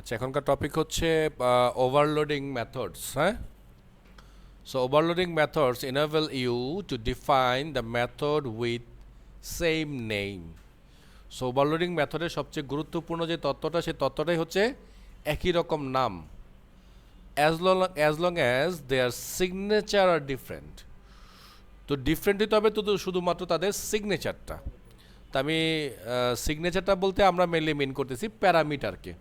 আচ্ছা, এখনকার টপিক হচ্ছে ওভারলোডিং মেথডস, হ্যাঁ? So overloading methods enable you to define the method with same name. So overloading মেথডের সবচেয়ে গুরুত্বপূর্ণ যে তত্ত্বটা, সেই তত্ত্বটাই হচ্ছে একই রকম নাম, as long as their signature are different. তো ডিফারেন্ট হতে হবে তো শুধুমাত্র তাদের সিগনেচারটা। তা আমি সিগনেচারটা বলতে আমরা মেনলি মিন করতেছি প্যারামিটারকে।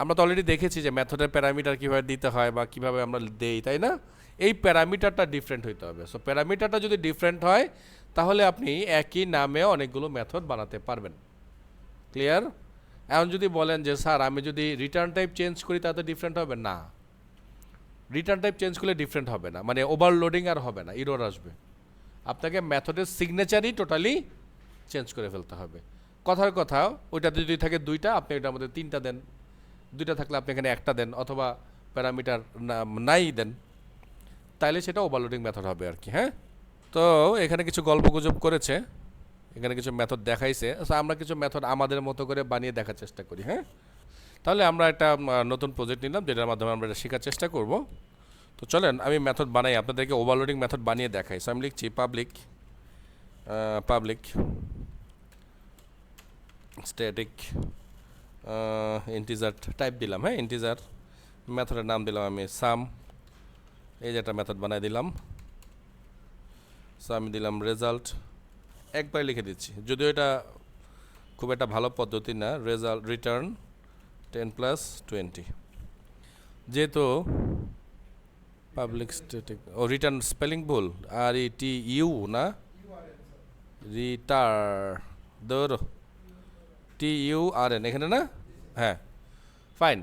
আমরা তো অলরেডি দেখেছি যে মেথডের প্যারামিটার কীভাবে দিতে হয় বা কীভাবে আমরা দেই, তাই না? এই প্যারামিটারটা ডিফারেন্ট হইতে হবে। সো প্যারামিটারটা যদি ডিফারেন্ট হয় তাহলে আপনি একই নামে অনেকগুলো মেথড বানাতে পারবেন। ক্লিয়ার? এখন যদি বলেন যে স্যার আমি যদি রিটার্ন টাইপ চেঞ্জ করি তাতে ডিফারেন্ট হবে না, রিটার্ন টাইপ চেঞ্জ করলে ডিফারেন্ট হবে না, মানে ওভারলোডিং আর হবে না, ইরর আসবে। আপনাকে মেথডের সিগনেচারই টোটালি চেঞ্জ করে ফেলতে হবে। কথার কথা, ওইটাতে যদি থাকে দুইটা, আপনি ওইটার মধ্যে তিনটা দেন, দুইটা থাকলে আপনি এখানে একটা দেন, অথবা প্যারামিটার নাই দেন, তাইলে সেটা ওভারলোডিং মেথড হবে আর কি। হ্যাঁ, তো এখানে কিছু গল্পগুজব করেছে, এখানে কিছু মেথড দেখাইছে। আমরা কিছু মেথড আমাদের মতো করে বানিয়ে দেখার চেষ্টা করি। হ্যাঁ, তাহলে আমরা একটা নতুন প্রজেক্ট নিলাম যেটার মাধ্যমে আমরা এটা শেখার চেষ্টা করব। তো চলেন আমি মেথড বানাই, আপনাদেরকে ওভারলোডিং মেথড বানিয়ে দেখাই। সো আমি লিখছি পাবলিক স্ট্যাটিক ইন্টিজার টাইপ দিলাম। হ্যাঁ, ইন্টিজার মেথডের নাম দিলাম আমি সাম। এই যে একটা মেথড বানাই দিলাম। সো আমি দিলাম রেজাল্ট, একবার লিখে দিচ্ছি, যদিও এটা খুব একটা ভালো পদ্ধতি না। রেজাল্ট রিটার্ন 10 + 20, যেহেতু পাবলিক স্ট্যাটিক, ও রিটার্ন স্পেলিং ভুল, RETU না, TURN এখানে না। হ্যাঁ, ফাইন।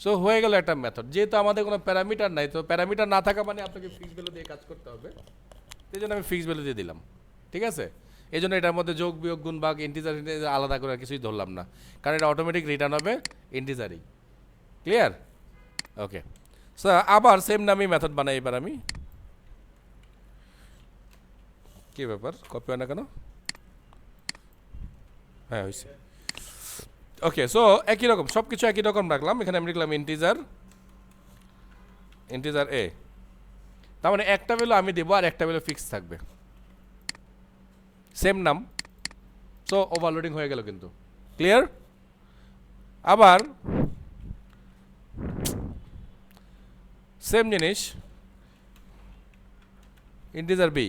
সো হয়ে গেল একটা মেথড। যেহেতু আমাদের কোনো প্যারামিটার নাই, তো প্যারামিটার না থাকা মানে আপনাকে ফিক্স ভ্যালু দিয়ে কাজ করতে হবে। এই জন্য আমি ফিক্স ভ্যালু দিয়ে দিলাম, ঠিক আছে? এই জন্য এটার মধ্যে যোগ বিয়োগ গুণ ভাগ ইন্টিজার আলাদা করে কিছুই ধরলাম না, কারণ এটা অটোমেটিক রিটার্ন হবে ইন্টিজারই। ক্লিয়ার? ওকে। সো আবার সেম নামেই মেথড বানাই এবার আমি। কী ব্যাপার, কপি হয় না কেন? হ্যাঁ, হয়েছে। ওকে, সো একই রকম সব কিছু একই রকম রাখলাম। এখানে আমি লিখলাম ইন্টিজার এ, তার মানে একটা ভ্যালু আমি দেবো আর একটা ভ্যালু ফিক্স থাকবে, সেম নাম। সো ওভারলোডিং হয়ে গেল কিন্তু। ক্লিয়ার? আবার সেম জিনিস ইন্টিজার বি,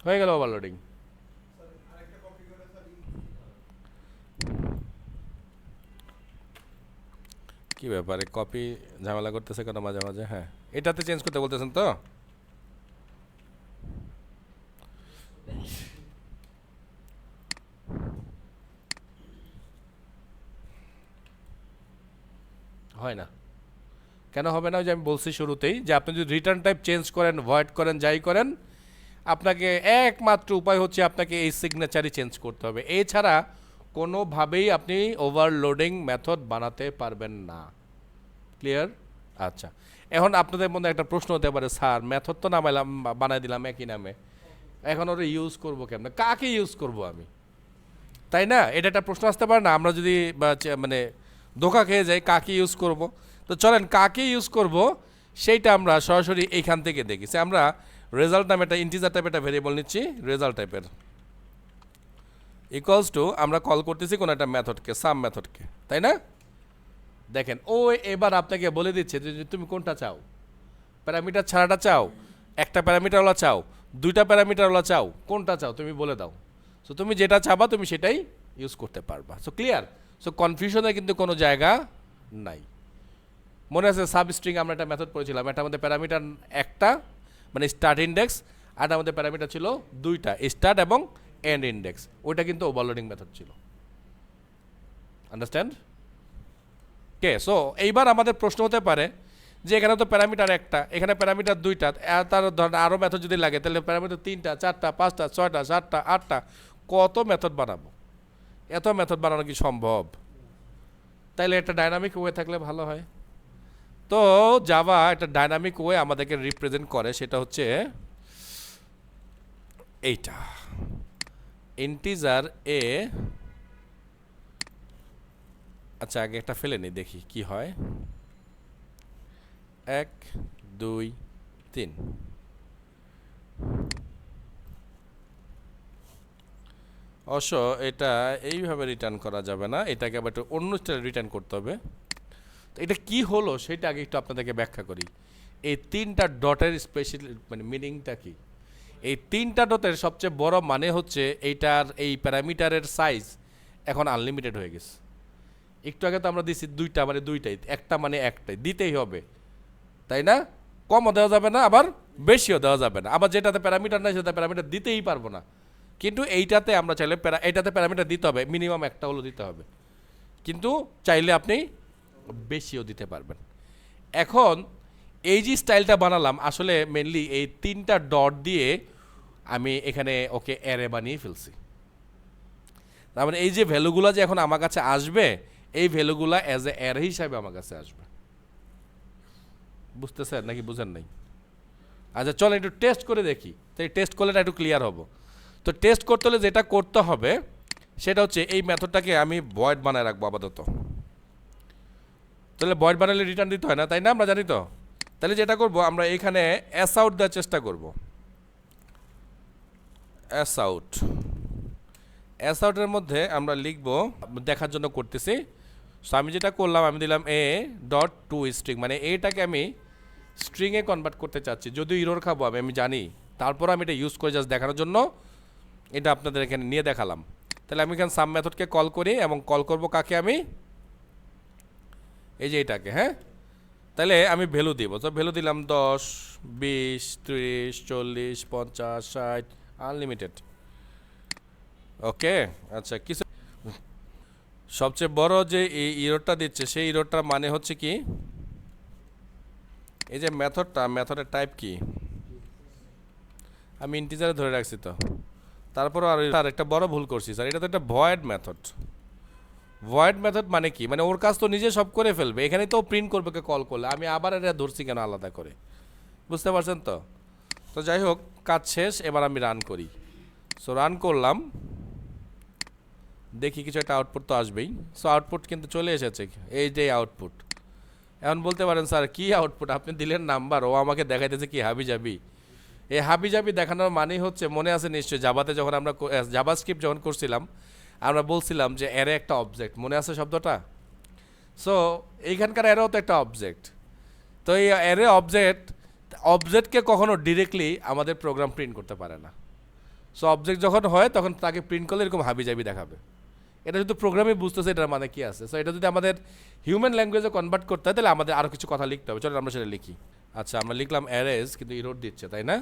হয়ে গেল ওভারলোডিং। কি ব্যাপারে কপি ঝামেলা করতেছে কেন মাঝে মাঝে? হ্যাঁ, এটাতে চেঞ্জ করতে বলতেছেন তো? হয় না কেন? হবে না, যে আমি বলছি শুরুতেই যে আপনি যদি রিটার্ন টাইপ চেঞ্জ করেন, ভয়েড করেন, যাই করেন, আপনাকে একমাত্র উপায় হচ্ছে আপনাকে এই সিগনেচারই চেঞ্জ করতে হবে। এছাড়া কোনোভাবেই আপনি ওভারলোডিং মেথড বানাতে পারবেন না। ক্লিয়ার? আচ্ছা, এখন আপনাদের মধ্যে একটা প্রশ্ন হতে পারে, স্যার মেথড তো নামাইলাম, বানাই দিলাম একই নামে, এখন ওরা ইউজ করবো কেমন, কাকে ইউজ করব আমি, তাই না? এটা একটা প্রশ্ন আসতে পারে না? আমরা যদি মানে ধোকা খেয়ে যাই, কাকে ইউজ করব? তো চলেন কাকে ইউজ করব সেইটা আমরা সরাসরি এইখান থেকে দেখি। আমরা রেজাল্ট নামে একটা ইন্টিজার টাইপের একটা ভেরিয়েবল নিচ্ছি, রেজাল্ট টাইপের, ইকুয়ালস টু আমরা কল করতেছি কোনো একটা মেথডকে, সাম মেথডকে, তাই না? দেখেন ও এবার আপনাকে বলে দিচ্ছে যে তুমি কোনটা চাও, প্যারামিটার ছাড়াটা চাও, একটা প্যারামিটারওয়ালা চাও, দুইটা প্যারামিটারওয়ালা চাও, কোনটা চাও তুমি বলে দাও। সো তুমি যেটা চাবা তুমি সেটাই ইউজ করতে পারবা। So clear? সো কনফিউশনে কিন্তু কোনো জায়গা নাই। মনে আছে সাবস্ট্রিং আমরা একটা মেথড পড়েছিলাম, এটার মধ্যে প্যারামিটার একটা মানে স্টার্ট ইন্ডেক্স, আর তার মধ্যে প্যারামিটার ছিল দুইটা, স্টার্ট এবং এন্ড ইন্ডেক্স। ওইটা কিন্তু ওভারলোডিং মেথড ছিল। আন্ডারস্ট্যান্ড? কে? সো এইবার আমাদের প্রশ্ন হতে পারে যে এখানে তো প্যারামিটার একটা, এখানে প্যারামিটার দুইটা, তার ধরেন আরও মেথড যদি লাগে তাহলে প্যারামিটার 3টা 4টা 5টা 6টা 7টা 8টা, কত মেথড বানাবো? এত মেথড বানানো কি সম্ভব? তাইলে একটা ডাইনামিক ওয়ে থাকলে ভালো হয়। তো জাভা একটা ডাইনামিক ওয়ে আমাদেরকে রিপ্রেজেন্ট করে, সেটা হচ্ছে এইটা। ইন্টিজার এ, আচ্ছা আগে একটা ফেলে নি দেখি কি হয়। 1 2 3, অবশ্য এটা এইভাবে রিটার্ন করা যাবে না, এটাকে আবার একটু অন্য স্টাইলে রিটার্ন করতে হবে। তো এটা কি হলো সেটা আগে একটু আপনাদেরকে ব্যাখ্যা করি। এই 3টা ডটের স্পেশাল মানে মিনিংটা কি? এই 3টা ডটের সবচেয়ে বড় মানে হচ্ছে এইটার এই প্যারামিটারের সাইজ এখন আনলিমিটেড হয়ে গেছে। একটু আগে তো আমরা দিছি 2টা মানে 2টাই, একটা মানে একটাই দিতেই হবে, তাই না? কমও দেওয়া যাবে না, আবার বেশিও দেওয়া যাবে না। আবার যেটাতে প্যারামিটার নাই সেটা প্যারামিটার দিতেই পারবো না। কিন্তু এইটাতে আমরা চাইলে এইটাতে প্যারামিটার দিতে হবে, মিনিমাম একটা হলো দিতে হবে, কিন্তু চাইলে আপনি বেশিও দিতে পারবেন। এখন এই যে স্টাইলটা বানালাম আসলে মেনলি এই 3টা ডট দিয়ে আমি এখানে ওকে অ্যারে বানিয়ে ফেলছি। তার মানে এই যে ভ্যালুগুলো যে এখন আমার কাছে আসবে, এই ভ্যালুগুলো অ্যাজ এ অ্যারে হিসাবে আমার কাছে আসবে। বুঝতেছেন নাকি বুঝেন নাই? আচ্ছা চলো একটু টেস্ট করে দেখি, তাই টেস্ট করলে একটু ক্লিয়ার হবো। তো টেস্ট করতে হলে যেটা করতে হবে সেটা হচ্ছে এই মেথডটাকে আমি ভয়েড বানায় রাখবো আপাতত। তাহলে ভয়েড বানালে রিটার্ন দিতে হয় না, তাই না? আমরা জানি তো। তাহলে যেটা করব আমরা এখানে এস আউট দেওয়ার চেষ্টা করব। এস আউট, এস আউটের মধ্যে আমরা লিখব, দেখার জন্য করতেছি। সো আমি যেটা করলাম আমি দিলাম এ ডট টু স্ট্রিং, মানে এটাকে আমি স্ট্রিংয়ে কনভার্ট করতে চাচ্ছি, যদিও ইরোর খাবো আমি জানি, তারপর আমি এটা ইউজ করে জাস্ট দেখানোর জন্য এটা আপনাদের এখানে নিয়ে দেখালাম। তাহলে আমি এখানে সাম মেথডকে কল করি এবং কল করব কাকে? আমি এই যে এটাকে, হ্যাঁ। তাহলে আমি ভ্যালু দিব, তো ভ্যালু দিলাম 10 20 30 40 50 60 আনলিমিটেড। ওকে আচ্ছা, কিছু সবচেয়ে বড় যে এই ইরোরটা দিচ্ছে সেই ইরোরটার মানে হচ্ছে কি, এই যে মেথডের টাইপ কি আমি ইন্টিজারে ধরে রাখছি, তো তারপর আর একটা বড় ভুল করছি স্যার, এটা তো একটা ভয়েড মেথড। ভয়েড মেথড মানে কি? মানে ওর কাজ তো নিজে সব করে ফেলবে, এখানে তো প্রিন্ট করবে কে কল করলে, আমি আবার এটা ধরছি কেন আলাদা করে? বুঝতে পারছেন তো? তো যাই হোক, কাজ শেষ, এবার আমি রান করি। সো রান করলাম, দেখি কিছু একটা আউটপুট তো আসবেই। সো আউটপুট কিন্তু চলে এসেছে, এই যে আউটপুট। এখন বলতে পারেন স্যার কি আউটপুট? আপনি দিলেন নাম্বার, ও আমাকে দেখাইতেছে কি হাবি জাবি। এই হাবি জাবি দেখানোর মানেই হচ্ছে, মনে আছে নিশ্চয়ই জাভাতে যখন আমরা জাভা স্ক্রিপ্ট যখন করছিলাম আমরা বলছিলাম যে অ্যারে একটা অবজেক্ট, মনে আছে শব্দটা? সো এইখানকার অ্যারেও তো একটা অবজেক্ট। তো এই অ্যারে অবজেক্টকে কখনো ডিরেক্টলি আমাদের প্রোগ্রাম প্রিন্ট করতে পারে না। সো অবজেক্ট যখন হয় তখন তাকে প্রিন্ট করলে এরকম হাবি জাবি দেখাবে। এটা যদি প্রোগ্রামে বুঝতেছে এটার মানে কি আছে। সো এটা যদি আমাদের হিউম্যান ল্যাঙ্গুয়েজে কনভার্ট করতে হয় তাহলে আমাদের আরও কিছু কথা লিখতে হবে। চলো আমরা সেটা লিখি। আচ্ছা আমরা লিখলাম অ্যারেজ, কিন্তু ইরোর দিচ্ছে, তাই না?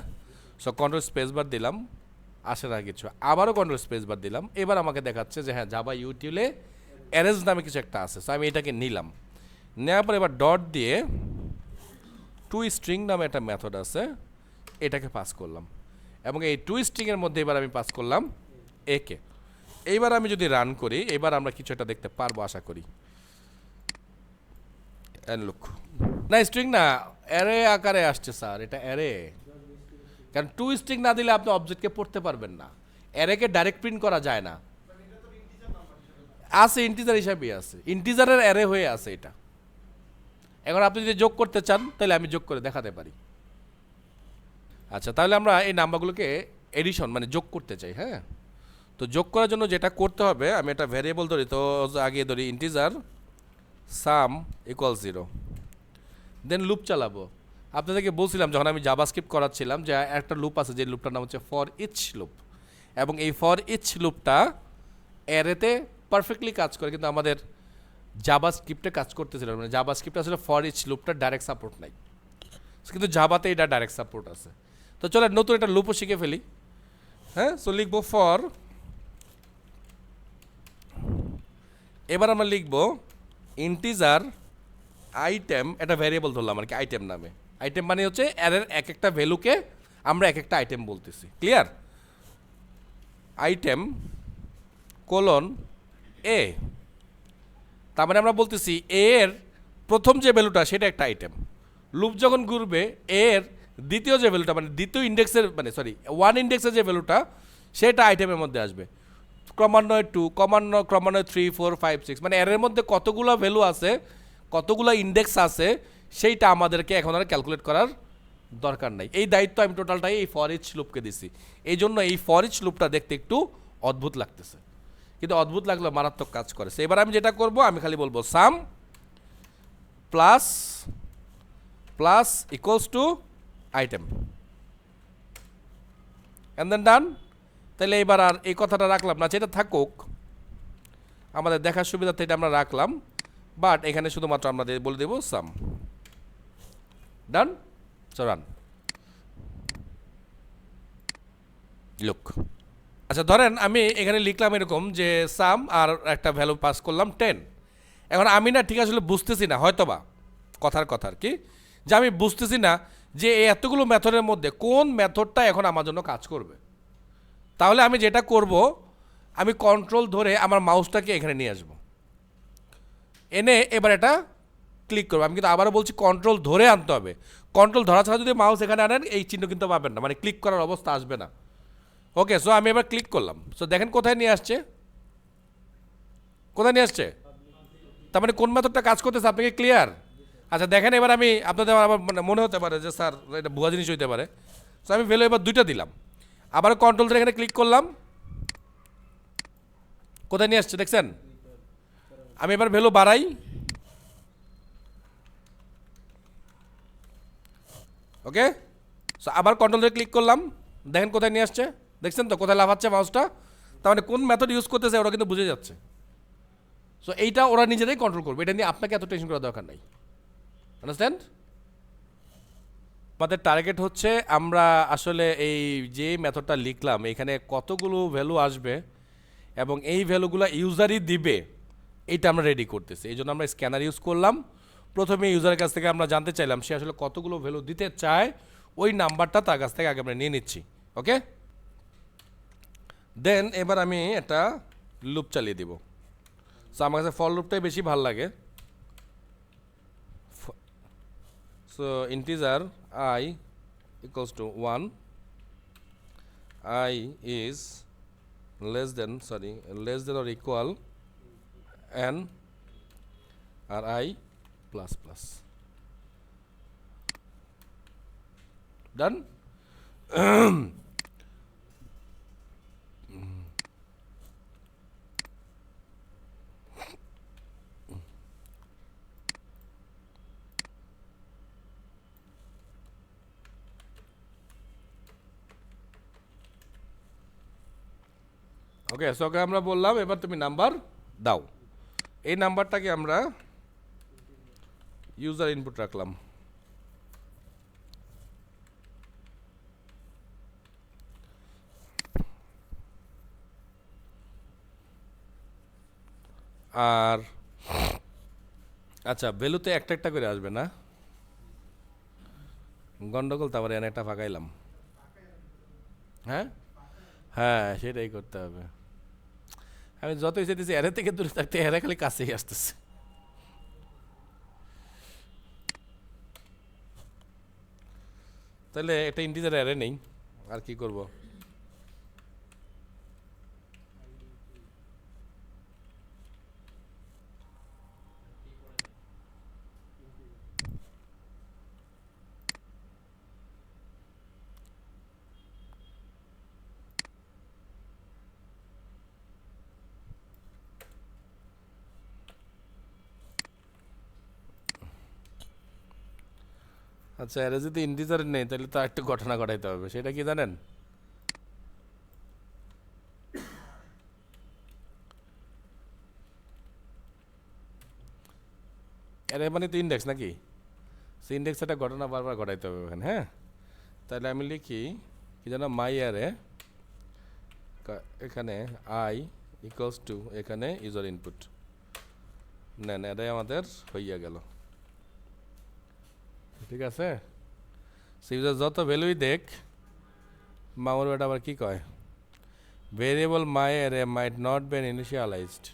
সো কন্ট্রোল স্পেস বার দিলাম, আসে না কিছু, আবারও কন্ট্রোল স্পেস বার দিলাম, এবার আমাকে দেখাচ্ছে যে হ্যাঁ জাভা ইউটিউলে অ্যারেজ নামে কিছু একটা আছে। সো আমি এটাকে নিলাম, নেওয়ার পর এবার ডট দিয়ে টু স্ট্রিং নামে একটা মেথড আছে, এটাকে পাস করলাম, এবং এই টু স্ট্রিংয়ের মধ্যে এবার আমি পাস করলাম একে। এইবার আমি যদি রান করি, এবার আমরা কিছু একটা দেখতে পারবো আশা করি। লুক, না স্ট্রিং না, অ্যারে আকারে আসছে স্যার, এটা অ্যারে। কারণ টু স্ট্রিং না দিলে আপনি অবজেক্টকে পড়তে পারবেন না, অ্যারেকে ডাইরেক্ট প্রিন্ট করা যায় না। আছে ইন্টিজার হিসাবেই আছে, ইন্টিজারের অ্যারে হয়ে আছে এটা। এখন আপনি যদি যোগ করতে চান তাহলে আমি যোগ করে দেখাতে পারি। আচ্ছা তাহলে আমরা এই নাম্বারগুলোকে এডিশন মানে যোগ করতে চাই, হ্যাঁ। তো যোগ করার জন্য যেটা করতে হবে, আমি একটা ভ্যারিয়েবল ধরি, তো আগে ধরি ইন্টিজার সাম ইকুয়াল 0, দেন লুপ চালাবো। আপনাদেরকে বলছিলাম যখন আমি জাভাস্ক্রিপ্ট করাচ্ছিলাম যে একটা লুপ আছে, যে লুপটার নাম হচ্ছে ফর ইচ লুপ, এবং এই ফর ইচ লুপটা অ্যারেতে পারফেক্টলি কাজ করে, কিন্তু আমাদের জাভাস্ক্রিপ্টে কাজ করতেছিল, মানে জাভাস্ক্রিপ্টে আসলে ফর ইচ লুপটা ডাইরেক্ট সাপোর্ট নাই, কিন্তু জাভাতে এটা ডাইরেক্ট সাপোর্ট আছে। তো চলো নতুন একটা লুপও শিখে ফেলি, হ্যাঁ। সো লিখবো ফর, এবার আমরা লিখবো ইন্টিজার আইটেম, একটা ভ্যারিয়েবল ধরলাম আর কি আইটেম নামে। আইটেম মানে হচ্ছে অ্যারের এক একটা ভ্যালুকে আমরা এক একটা আইটেম বলতেছি, ক্লিয়ার? আইটেম কোলন এ, তার মানে আমরা বলতেছি এ এর প্রথম যে ভ্যালুটা সেটা একটা আইটেম। লুপ যখন ঘুরবে এর দ্বিতীয় যে ভ্যালুটা, মানে দ্বিতীয় ইন্ডেক্সের, মানে সরি ওয়ান ইন্ডেক্সের যে ভ্যালুটা সেটা আইটেমের মধ্যে আসবে। ক্রমান্বয়ে 2, ক্রমান্বয়ে 3, 4, 5, 6, মানে এর মধ্যে কতগুলো ভ্যালু আছে, কতগুলো ইন্ডেক্স আছে, সেইটা আমাদেরকে এখন আর ক্যালকুলেট করার দরকার নাই। এই দায়িত্ব আমি টোটালটাই এই ফর ইচ লুপকে দিছি। এই জন্য এই ফর ইচ লুপটা দেখতে একটু অদ্ভুত লাগতেছে, কিন্তু অদ্ভুত লাগলেও মারাত্মক কাজ করে। এবার আমি যেটা করব, আমি খালি বলবো sum plus plus equals to item, and then done. তাহলে এবার আর এই কথাটা রাখলাম না, যেটা থাকুক আমাদের দেখার সুবিধার্থে এটা আমরা রাখলাম, বাট এখানে শুধুমাত্র আমরা বলে দেবো সাম। ডান, সো রান। লুক, আচ্ছা ধরেন আমি এখানে লিখলাম এরকম যে সাম আর একটা ভ্যালু পাস করলাম 10। এখন আমি না ঠিক আসলে বুঝতেছি না, হয়তোবা কথার কি যে আমি বুঝতেছি না যে এই এতগুলো মেথডের মধ্যে কোন মেথডটা এখন আমার জন্য কাজ করবে। তাহলে আমি যেটা করব, আমি কন্ট্রোল ধরে আমার মাউসটাকে এখানে নিয়ে আসবো, এনে এবার এটা ক্লিক করবো। আমি কিন্তু আবারও বলছি কন্ট্রোল ধরে আনতে হবে। কন্ট্রোল ধরা ছাড়া যদি মাউস এখানে আনেন এই চিহ্ন কিন্তু পাবেন না, মানে ক্লিক করার অবস্থা আসবে না। ওকে, সো আমি এবার ক্লিক করলাম। সো দেখেন কোথায় নিয়ে আসছে, কোথায় নিয়ে আসছে, তার মানে কোন মেথডটা কাজ করতেছে আপনাকে ক্লিয়ার? আচ্ছা দেখেন, এবার আমি আপনাদের আবার মনে হতে পারে যে স্যার এটা ভুয়া জিনিস হইতে পারে। সো আমি ভ্যালু এবার 2টা দিলাম, আবার কন্ট্রোল ধরে এখানে ক্লিক করলাম, কোথায় নিয়ে আসছে দেখছেন? আমি এবার ভ্যালু বাড়াই, ওকে, সো আবার কন্ট্রোল ধরে ক্লিক করলাম, দেখেন কোথায় নিয়ে আসছে, দেখছেন তো কোথায় লাফাচ্ছে মাউসটা? তার মানে কোন মেথড ইউজ করতেছে ওরা কিন্তু বুঝে যাচ্ছে। সো এইটা ওরা নিজেরাই কন্ট্রোল করবে, এটা নিয়ে আপনাকে এত টেনশন করার দরকার নাই। আন্ডারস্ট্যান্ড? আমাদের টার্গেট হচ্ছে আমরা আসলে এই যে মেথডটা লিখলাম এখানে কতগুলো ভ্যালু আসবে এবং এই ভ্যালুগুলো ইউজারই দিবে, এইটা আমরা রেডি করতেছি। এই জন্য আমরা স্ক্যানার ইউজ করলাম। প্রথমে ইউজারের কাছ থেকে আমরা জানতে চাইলাম সে আসলে কতগুলো ভ্যালু দিতে চায়, ওই নাম্বারটা তার কাছ থেকে আগে আমরা নিয়ে নিচ্ছি। ওকে, দেন এবার আমি একটা লুপ চালিয়ে দিব। সো আমার কাছে ফর লুপটাই বেশি ভালো লাগে। So integer I equals to 1, I is less than or equal n আর I plus plus. Done? Okay, so okay আমরা বললাম এবার তুমি নাম্বার দাও। এই নাম্বারটাকে আমরা ইউজার ইনপুট রাখলাম। আর আচ্ছা, ভ্যালুতে একটা একটা করে আসবে না, গন্ডগোল। তারপরে এনে একটা ফাঁকাইলাম। হ্যাঁ হ্যাঁ, সেটাই করতে হবে। আমি যতই চাইতেছি এরে থেকে দূরে থাকতে, এরা খালি কাছেই আসতেছে। তাহলে একটা ইন্টিজার অ্যারে নেই, আর কি করব? আচ্ছা, এরা যদি ইন্টিজার নেই তাহলে তো একটা ঘটনা ঘটাইতে হবে, সেটা কি জানেন? এর মানে তো ইন্ডেক্স নাকি? সে ইন্ডেক্স একটা ঘটনা বারবার ঘটাইতে হবে ওখানে। হ্যাঁ, তাহলে আমি লিখি কি যেন, মাই অ্যারে, এখানে I ইকুয়ালস টু, এখানে ইউজার ইনপুট নেন, এটাই আমাদের হইয়া গেল। ঠিক আছে, সে ইউজার যত ভ্যালুই দেখ, মামুর বেটা আবার কি কয়, variable my array might not been initialized.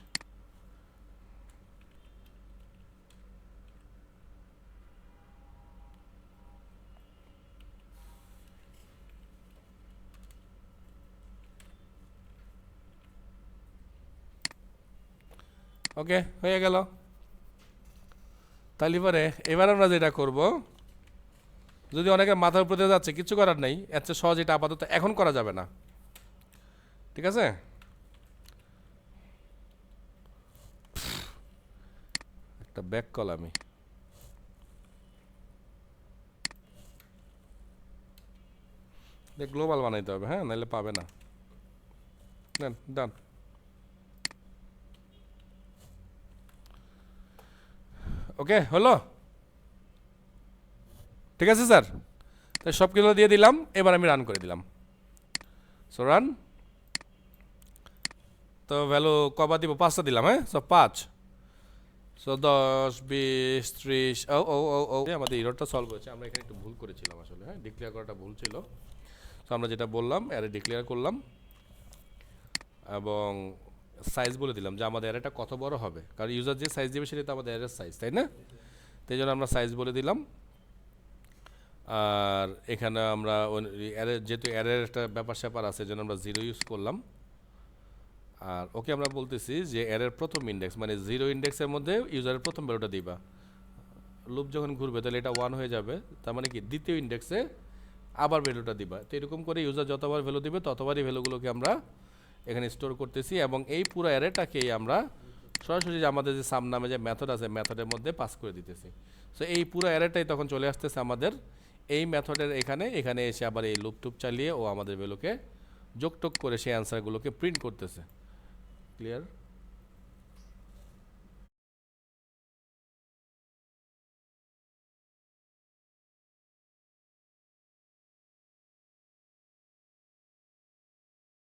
Okay, হয়ে গেল। তাহলে পরে এবার আমরা যেটা করব, যদি অনেকের মাথার উপরে দিয়ে যাচ্ছে, কিছু করার নেই, এর চেয়ে সহজ এটা আপাতত এখন করা যাবে না, ঠিক আছে? একটা ব্যাক কল আমি গ্লোবাল বানাইতে হবে, হ্যাঁ, নাহলে পাবে না। দেন ডান। ওকে, হলো? ঠিক আছে স্যার, তাই সব কিছু দিয়ে দিলাম, এবার আমি রান করে দিলাম। So run. তো ভ্যালু কবা দিব? 5টা দিলাম, হ্যাঁ, সব 5। সো 10, 20, 30। ও ও ও ও আমাদের এররটা সলভ হয়েছে, আমরা এখানে একটু ভুল করেছিলাম আসলে, হ্যাঁ, ডিক্লেয়ার করাটা ভুল ছিল। তো আমরা যেটা বললাম, অ্যারে ডিক্লেয়ার করলাম এবং সাইজ বলে দিলাম যে আমাদের অ্যারেটা কত বড় হবে, কারণ ইউজার যে সাইজ দেবে সেটা তো আমাদের অ্যারের সাইজ, তাই না? তাই জন্য আমরা সাইজ বলে দিলাম। আর এখানে আমরা অ্যারে, যেহেতু অ্যারের একটা ব্যাপার স্যাপার আছে, জন্য আমরা 0 ইউজ করলাম। আর ওকে আমরা বলতেছি যে অ্যারের প্রথম ইন্ডেক্স, মানে 0 ইন্ডেক্সের মধ্যে ইউজারের প্রথম ভ্যালুটা দিবা। লুপ যখন ঘুরবে তাহলে এটা 1 হয়ে যাবে, তার মানে কি দ্বিতীয় ইন্ডেক্সে আবার ভ্যালুটা দিবা। তো এরকম করে ইউজার যতবার ভ্যালু দিবে ততবারই ভ্যালুগুলোকে আমরা এখানে স্টোর করতেছি, এবং এই পুরো অ্যারেটাকেই আমরা সরাসরি যে আমাদের যে সাম নামে যে মেথড আছে মেথডের মধ্যে পাস করে দিতেছি। সো এই পুরো অ্যারেটাই তখন চলে আসতেছে আমাদের এই মেথডের এখানে, এখানে এসে আবার এই লুপ টুপ চালিয়ে ও আমাদের ভ্যালুকে যোগটোগ করে সেই অ্যান্সারগুলোকে প্রিন্ট করতেছে। ক্লিয়ার?